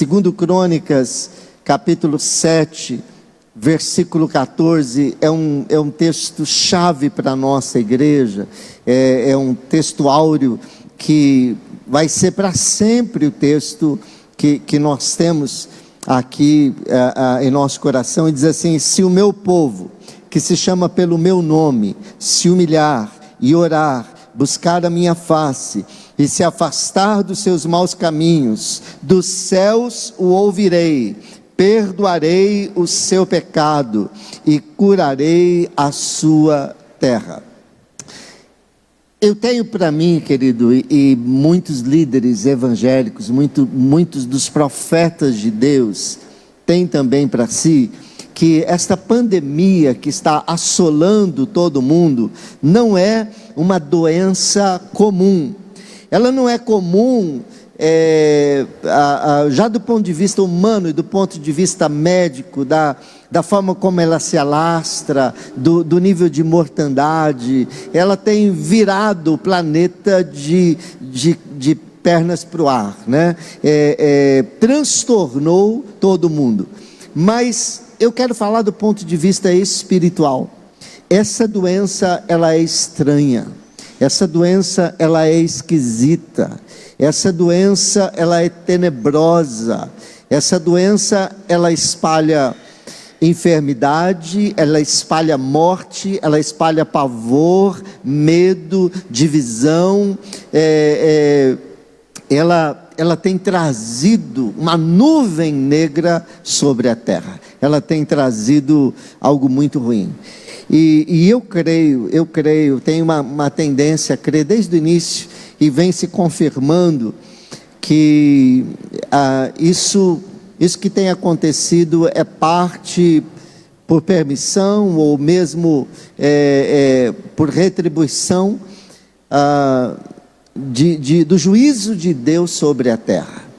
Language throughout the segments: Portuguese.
Segundo Crônicas, capítulo 7, versículo 14, é um texto chave para a nossa igreja, é um texto áureo que vai ser para sempre o texto que nós temos aqui em nosso coração, e diz assim: se o meu povo, que se chama pelo meu nome, se humilhar e orar, buscar a minha face e se afastar dos seus maus caminhos, dos céus o ouvirei, perdoarei o seu pecado e curarei a sua terra. Eu tenho para mim, querido, e muitos líderes evangélicos, muitos dos profetas de Deus têm também para si, que esta pandemia que está assolando todo mundo não é uma doença comum. Ela não é comum, já do ponto de vista humano e do ponto de vista médico, da forma como ela se alastra, do nível de mortandade. Ela tem virado o planeta de pernas para o ar, né? Transtornou todo mundo. Mas eu quero falar do ponto de vista espiritual. Essa doença, ela é estranha. Essa doença, ela é esquisita. Essa doença, ela é tenebrosa. Essa doença, ela espalha enfermidade, ela espalha morte, ela espalha pavor, medo, divisão. Ela tem trazido uma nuvem negra sobre a terra. Ela tem trazido algo muito ruim. E eu creio, tenho uma tendência a crer desde o início, e vem se confirmando, que isso que tem acontecido é parte por permissão, ou mesmo por retribuição do juízo de Deus sobre a terra.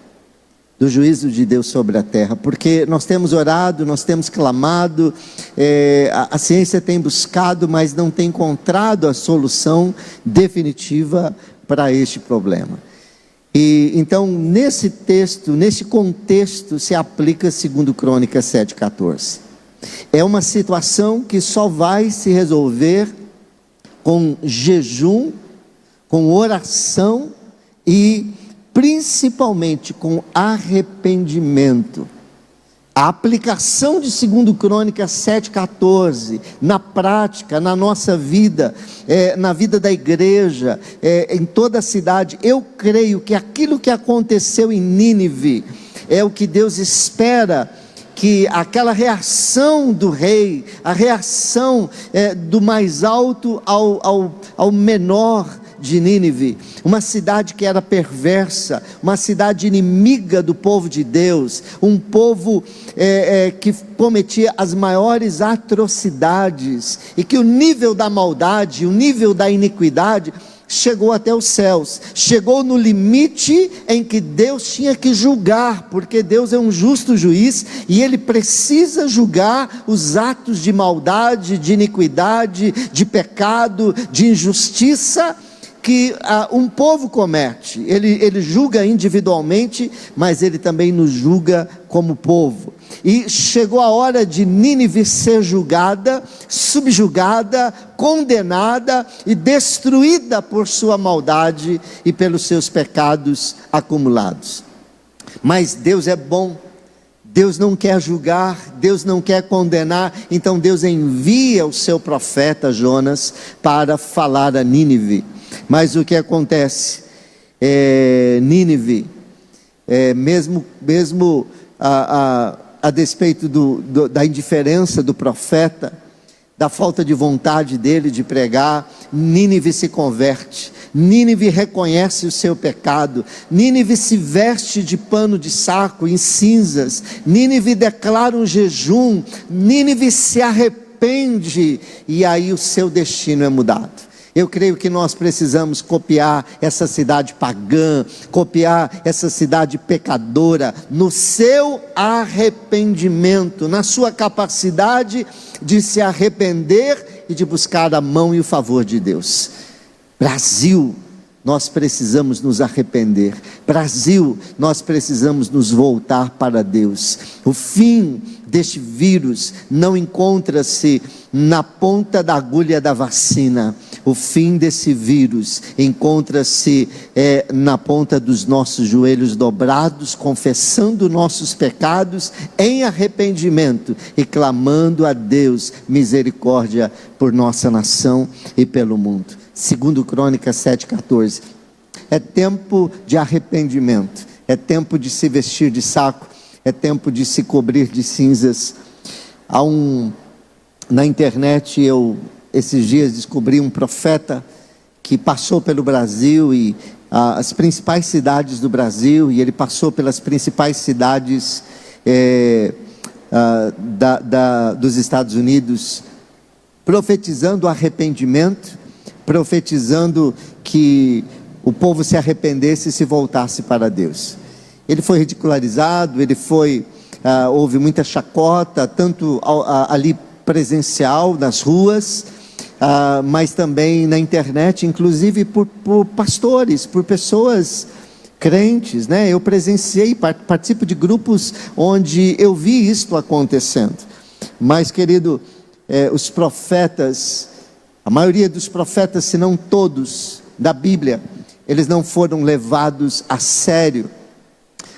Do juízo de Deus sobre a terra, porque nós temos orado, nós temos clamado, a ciência tem buscado, mas não tem encontrado a solução definitiva para este problema. E então, nesse texto, nesse contexto, se aplica 2 Crônicas 7,14. É uma situação que só vai se resolver com jejum, com oração e principalmente com arrependimento. A aplicação de 2 Crônicas 7,14 na prática, na nossa vida, na vida da igreja, em toda a cidade. Eu creio que aquilo que aconteceu em Nínive é o que Deus espera, que aquela reação do rei, a reação do mais alto ao menor de Nínive, uma cidade que era perversa, uma cidade inimiga do povo de Deus, um povo que cometia as maiores atrocidades, e que o nível da maldade, o nível da iniquidade chegou até os céus, chegou no limite em que Deus tinha que julgar, porque Deus é um justo juiz, e Ele precisa julgar os atos de maldade, de iniquidade, de pecado, de injustiça, que um povo comete. Ele julga individualmente, mas Ele também nos julga como povo. E chegou a hora de Nínive ser julgada, subjugada, condenada e destruída por sua maldade e pelos seus pecados acumulados. Mas Deus é bom. Deus não quer julgar, Deus não quer condenar, então Deus envia o seu profeta Jonas para falar a Nínive. Mas o que acontece? Nínive, mesmo a despeito da indiferença do profeta, da falta de vontade dele de pregar, Nínive se converte. Nínive reconhece o seu pecado. Nínive se veste de pano de saco em cinzas. Nínive declara um jejum. Nínive se arrepende, e aí o seu destino é mudado. Eu creio que nós precisamos copiar essa cidade pagã, copiar essa cidade pecadora, no seu arrependimento, na sua capacidade de se arrepender e de buscar a mão e o favor de Deus. Brasil, nós precisamos nos arrepender. Brasil, nós precisamos nos voltar para Deus. O fim deste vírus não encontra-se na ponta da agulha da vacina. O fim desse vírus encontra-se na ponta dos nossos joelhos dobrados, confessando nossos pecados em arrependimento e clamando a Deus misericórdia por nossa nação e pelo mundo. Segundo Crônicas 7,14, é tempo de arrependimento, é tempo de se vestir de saco, é tempo de se cobrir de cinzas. Na internet eu esses dias descobri um profeta que passou pelo Brasil e as principais cidades do Brasil, e ele passou pelas principais cidades dos Estados Unidos, profetizando arrependimento, profetizando que o povo se arrependesse e se voltasse para Deus. Ele foi ridicularizado, houve muita chacota, tanto ali presencial, nas ruas, mas também na internet, inclusive por pastores, por pessoas crentes, né? Eu presenciei, participo de grupos onde eu vi isto acontecendo. Mas, querido, os profetas, a maioria dos profetas, se não todos, da Bíblia, eles não foram levados a sério,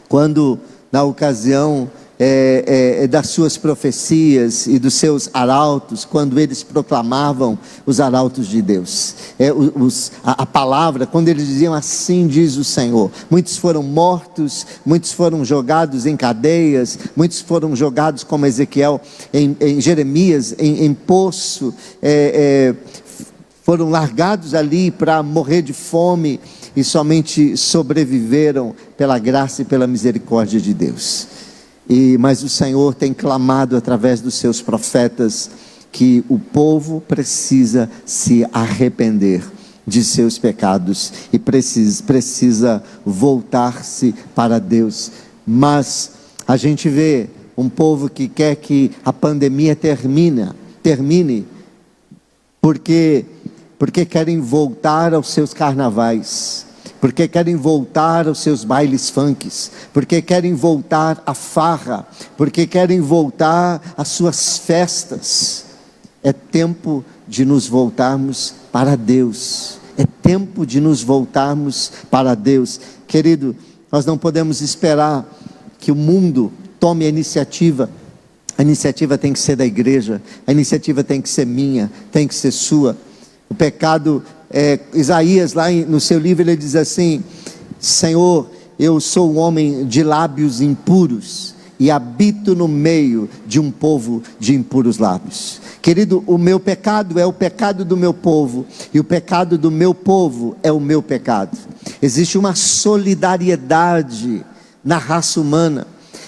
quando na ocasião das suas profecias e dos seus arautos, quando eles proclamavam os arautos de Deus, a palavra, quando eles diziam assim diz o Senhor. Muitos foram mortos, muitos foram jogados em cadeias, muitos foram jogados como Ezequiel, em Jeremias, em poço, foram largados ali para morrer de fome, e somente sobreviveram pela graça e pela misericórdia de Deus. Mas o Senhor tem clamado através dos seus profetas que o povo precisa se arrepender de seus pecados e precisa voltar-se para Deus. Mas a gente vê um povo que quer que a pandemia termine, porque querem voltar aos seus carnavais, porque querem voltar aos seus bailes funks, porque querem voltar à farra, porque querem voltar às suas festas. É tempo de nos voltarmos para Deus, é tempo de nos voltarmos para Deus. Querido, nós não podemos esperar que o mundo tome a iniciativa tem que ser da igreja, a iniciativa tem que ser minha, tem que ser sua. O pecado, Isaías lá no seu livro ele diz assim: Senhor, eu sou um homem de lábios impuros e habito no meio de um povo de impuros lábios. Querido, o meu pecado é o pecado do meu povo, e o pecado do meu povo é o meu pecado. Existe uma solidariedade na raça humana,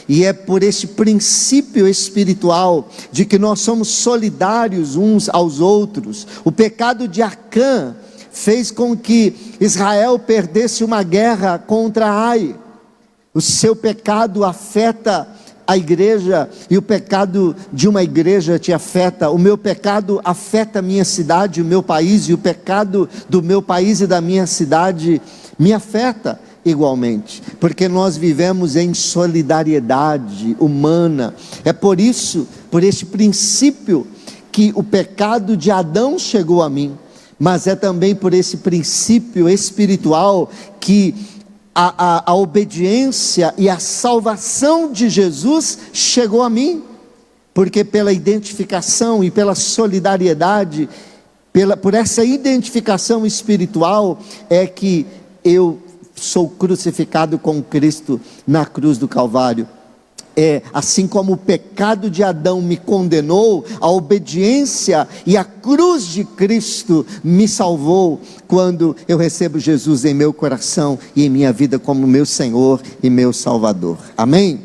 e é por esse princípio espiritual de que nós somos solidários uns aos outros. O pecado de Acã fez com que Israel perdesse uma guerra contra Ai. O seu pecado afeta a igreja, e o pecado de uma igreja te afeta. O meu pecado afeta a minha cidade, o meu país, e o pecado do meu país e da minha cidade me afeta igualmente, porque nós vivemos em solidariedade humana. É por isso, por este princípio, que o pecado de Adão chegou a mim, mas é também por esse princípio espiritual que a obediência e a salvação de Jesus chegou a mim, porque pela identificação e pela solidariedade, por essa identificação espiritual, é que eu sou crucificado com Cristo na cruz do Calvário. Assim como o pecado de Adão me condenou, a obediência e a cruz de Cristo me salvou, quando eu recebo Jesus em meu coração e em minha vida como meu Senhor e meu Salvador. Amém?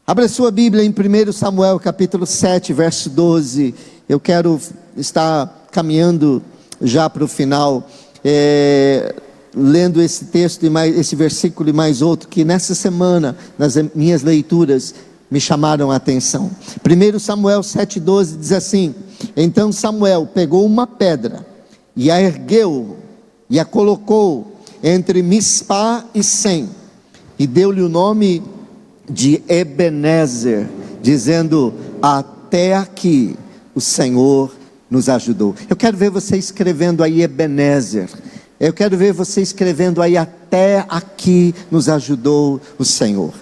Abra sua Bíblia em 1 Samuel capítulo 7, verso 12. Eu quero estar caminhando já para o final, lendo esse texto, esse versículo e mais outro, que nessa semana, nas minhas leituras, me chamaram a atenção. 1 Samuel 7,12 diz assim: Então Samuel pegou uma pedra e a ergueu e a colocou entre Mispá e Sem, e deu-lhe o nome de Ebenezer, dizendo: até aqui o Senhor nos ajudou. Eu quero ver você escrevendo aí Ebenezer. Eu quero ver você escrevendo aí: até aqui nos ajudou o Senhor.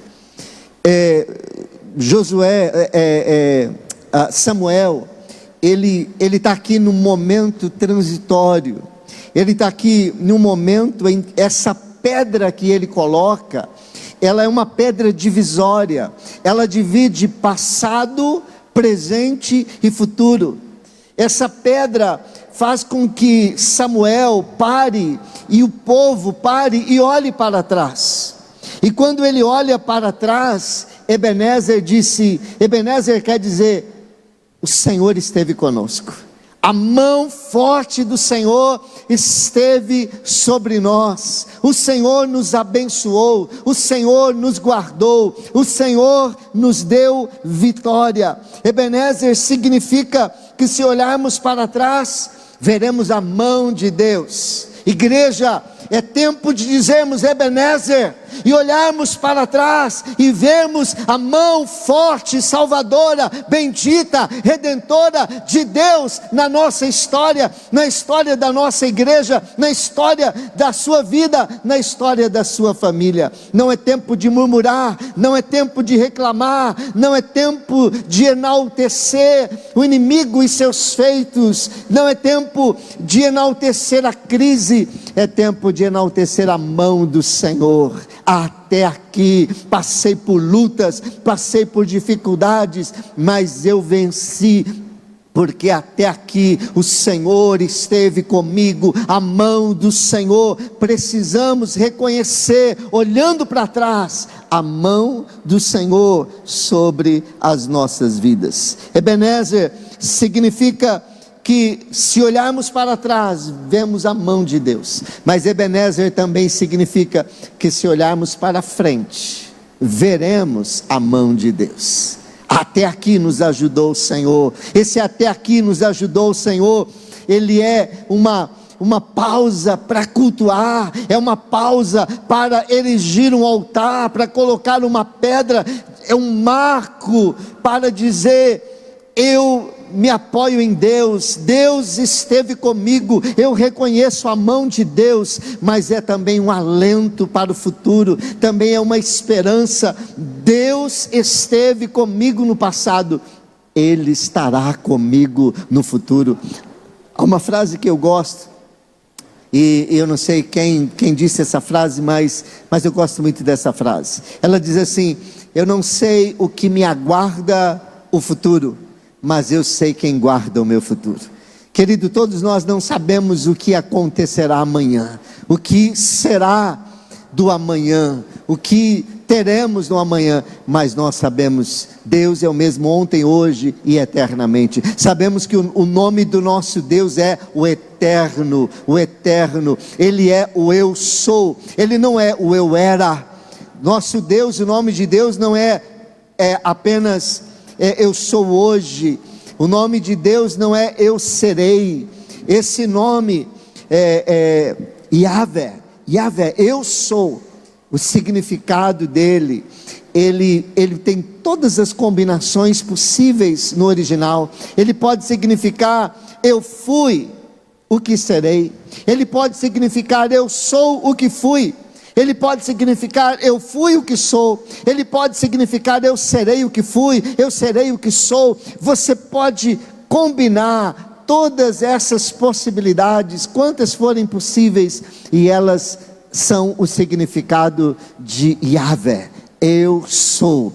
Samuel, ele está aqui num momento transitório. Ele está aqui num momento em essa pedra que ele coloca, ela é uma pedra divisória. Ela divide passado, presente e futuro. Essa pedra faz com que Samuel pare e o povo pare e olhe para trás. E quando ele olha para trás, Ebenezer disse, Ebenezer quer dizer, o Senhor esteve conosco. A mão forte do Senhor esteve sobre nós. O Senhor nos abençoou, o Senhor nos guardou, o Senhor nos deu vitória. Ebenezer significa que se olharmos para trás, veremos a mão de Deus. Igreja, é tempo de dizermos Ebenezer e olharmos para trás e vermos a mão forte, salvadora, bendita, redentora de Deus na nossa história, na história da nossa igreja, na história da sua vida, na história da sua família. Não é tempo de murmurar, não é tempo de reclamar, não é tempo de enaltecer o inimigo e seus feitos, não é tempo de enaltecer a crise, é tempo de enaltecer a mão do Senhor. Até aqui passei por lutas, passei por dificuldades, mas eu venci, porque até aqui o Senhor esteve comigo, a mão do Senhor. Precisamos reconhecer, olhando para trás, a mão do Senhor sobre as nossas vidas. Ebenezer significa que se olharmos para trás, vemos a mão de Deus. Mas Ebenezer também significa que se olharmos para frente, veremos a mão de Deus. Até aqui nos ajudou o Senhor. Esse até aqui nos ajudou o Senhor, ele é uma pausa para cultuar, é uma pausa para erigir um altar, para colocar uma pedra, é um marco para dizer: eu me apoio em Deus, Deus esteve comigo, eu reconheço a mão de Deus, mas é também um alento para o futuro, também é uma esperança. Deus esteve comigo no passado, Ele estará comigo no futuro. Há uma frase que eu gosto, e eu não sei quem disse essa frase, mas eu gosto muito dessa frase. Ela diz assim: eu não sei o que me aguarda o futuro, mas eu sei quem guarda o meu futuro. Querido, todos nós não sabemos o que acontecerá amanhã, o que será do amanhã, o que teremos no amanhã, mas nós sabemos, Deus é o mesmo ontem, hoje e eternamente. Sabemos que o nome do nosso Deus é o eterno, Ele é o eu sou, Ele não é o eu era. Nosso Deus, o nome de Deus não é apenas eu sou hoje. O nome de Deus não é eu serei. Esse nome é Yahvé, eu sou. O significado dele, ele tem todas as combinações possíveis no original. Ele pode significar eu fui o que serei. Ele pode significar eu sou o que fui. Ele pode significar eu fui o que sou. Ele pode significar eu serei o que fui, eu serei o que sou. Você pode combinar todas essas possibilidades, quantas forem possíveis, e elas são o significado de Yahvé. Eu sou.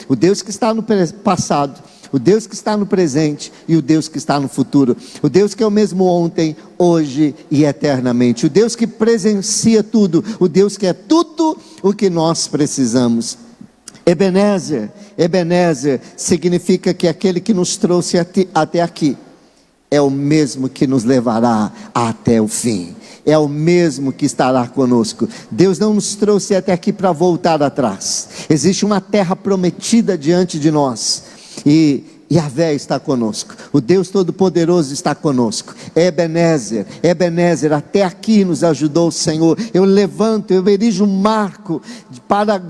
O Deus que está no passado, o Deus que está no presente e o Deus que está no futuro. O Deus que é o mesmo ontem, hoje e eternamente. O Deus que presencia tudo. O Deus que é tudo o que nós precisamos. Ebenezer significa que aquele que nos trouxe até aqui é o mesmo que nos levará até o fim. É o mesmo que estará conosco. Deus não nos trouxe até aqui para voltar atrás. Existe uma terra prometida diante de nós. E Yahvé está conosco, o Deus Todo-Poderoso está conosco. Ebenezer, Ebenezer, até aqui nos ajudou o Senhor. Eu levanto, eu erijo um marco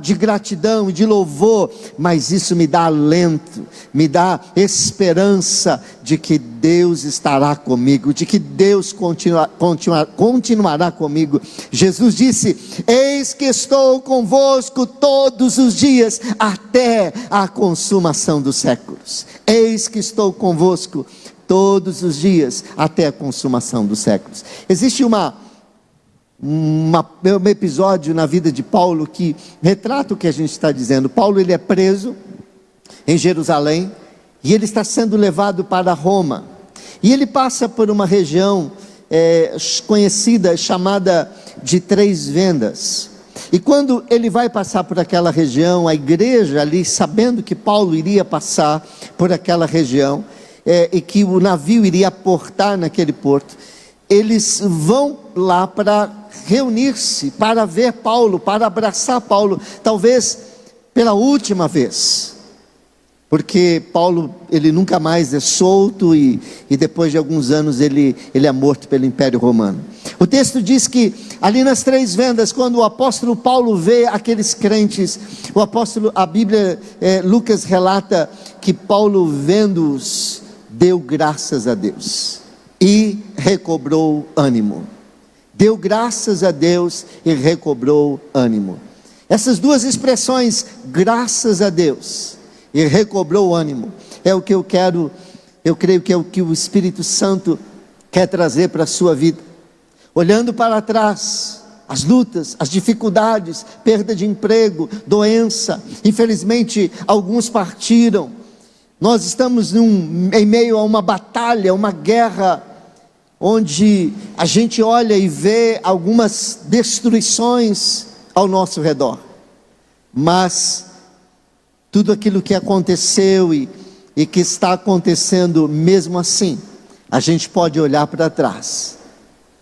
de gratidão e de louvor, mas isso me dá alento, me dá esperança de que Deus estará comigo, de que Deus continuará comigo. Jesus disse: eis que estou convosco todos os dias, até a consumação dos séculos. Eis que estou convosco todos os dias, até a consumação dos séculos. Existe um episódio na vida de Paulo que retrata o que a gente está dizendo. Paulo, ele é preso em Jerusalém, e ele está sendo levado para Roma, e ele passa por uma região conhecida, chamada de Três Vendas. E quando ele vai passar por aquela região, a igreja ali, sabendo que Paulo iria passar por aquela região, e que o navio iria aportar naquele porto, eles vão lá para reunir-se, para ver Paulo, para abraçar Paulo, talvez pela última vez, porque Paulo, ele nunca mais é solto, e depois de alguns anos ele é morto pelo Império Romano. O texto diz que ali nas Três Vendas, quando o apóstolo Paulo vê aqueles crentes, a Bíblia, Lucas relata que Paulo, vendo-os, deu graças a Deus e recobrou ânimo. Deu graças a Deus e recobrou ânimo. Essas duas expressões, graças a Deus e recobrou ânimo, é o que eu creio que é o que o Espírito Santo quer trazer para a sua vida. Olhando para trás, as lutas, as dificuldades, perda de emprego, doença, infelizmente alguns partiram. Nós estamos em meio a uma batalha, uma guerra, onde a gente olha e vê algumas destruições ao nosso redor, mas tudo aquilo que aconteceu e que está acontecendo, mesmo assim, a gente pode olhar para trás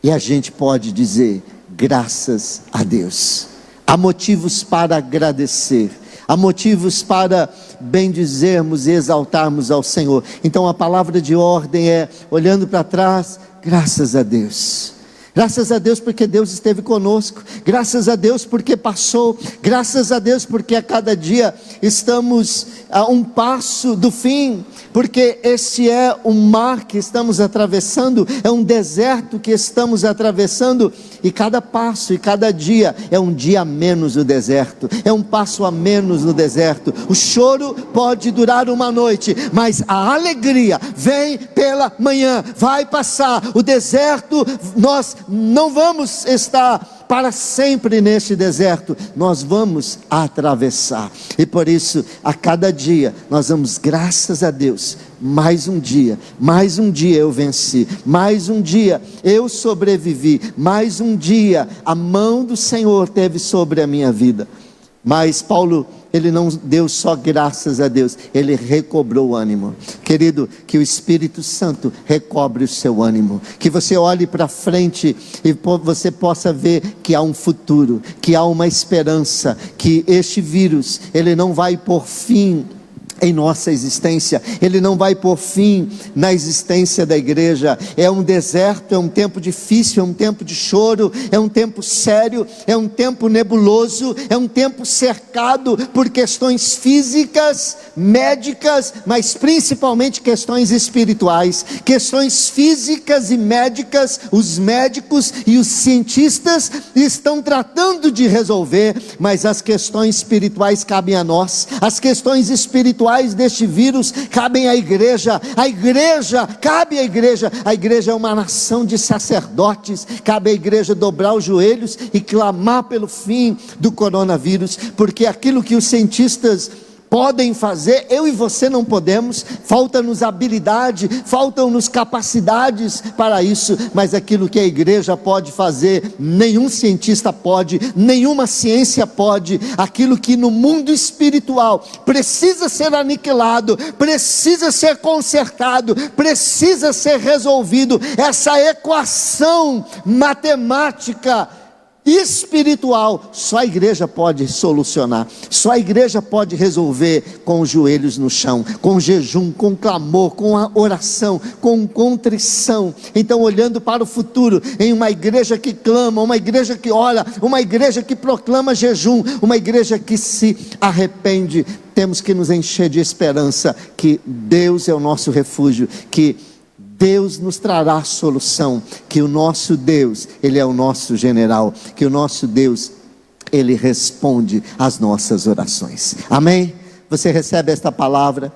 e a gente pode dizer: graças a Deus. Há motivos para agradecer, há motivos para bendizermos e exaltarmos ao Senhor. Então a palavra de ordem é, olhando para trás, graças a Deus. Graças a Deus porque Deus esteve conosco, graças a Deus porque passou, graças a Deus porque a cada dia estamos a um passo do fim, porque este é um mar que estamos atravessando, é um deserto que estamos atravessando, e cada passo e cada dia é um dia a menos no deserto, é um passo a menos no deserto. O choro pode durar uma noite, mas a alegria vem pela manhã, vai passar. O deserto, nós não vamos estar para sempre neste deserto, nós vamos atravessar, e por isso, a cada dia, nós vamos, graças a Deus, mais um dia eu venci, mais um dia eu sobrevivi, mais um dia a mão do Senhor teve sobre a minha vida. Mas Paulo, ele não deu só graças a Deus, ele recobrou o ânimo. Querido, que o Espírito Santo recobre o seu ânimo, que você olhe para frente e você possa ver que há um futuro, que há uma esperança, que este vírus, ele não vai pôr fim em nossa existência, ele não vai pôr fim na existência da igreja. É um deserto, é um tempo difícil, é um tempo de choro, é um tempo sério, é um tempo nebuloso, é um tempo cercado por questões físicas, médicas, mas principalmente questões espirituais. Questões físicas e médicas, os médicos e os cientistas estão tratando de resolver, mas as questões espirituais cabem a nós, as questões espirituais deste vírus cabem à igreja, cabe à igreja. A igreja é uma nação de sacerdotes, cabe à igreja dobrar os joelhos e clamar pelo fim do coronavírus, porque aquilo que os cientistas podem fazer, eu e você não podemos, falta-nos habilidade, faltam-nos capacidades para isso, mas aquilo que a igreja pode fazer, nenhum cientista pode, nenhuma ciência pode. Aquilo que no mundo espiritual precisa ser aniquilado, precisa ser consertado, precisa ser resolvido, essa equação matemática espiritual, só a igreja pode solucionar, só a igreja pode resolver com os joelhos no chão, com jejum, com clamor, com a oração, com contrição. Então, olhando para o futuro, em uma igreja que clama, uma igreja que ora, uma igreja que proclama jejum, uma igreja que se arrepende, temos que nos encher de esperança que Deus é o nosso refúgio, que Deus nos trará a solução, que o nosso Deus, Ele é o nosso general, que o nosso Deus, Ele responde às nossas orações. Amém? Você recebe esta palavra?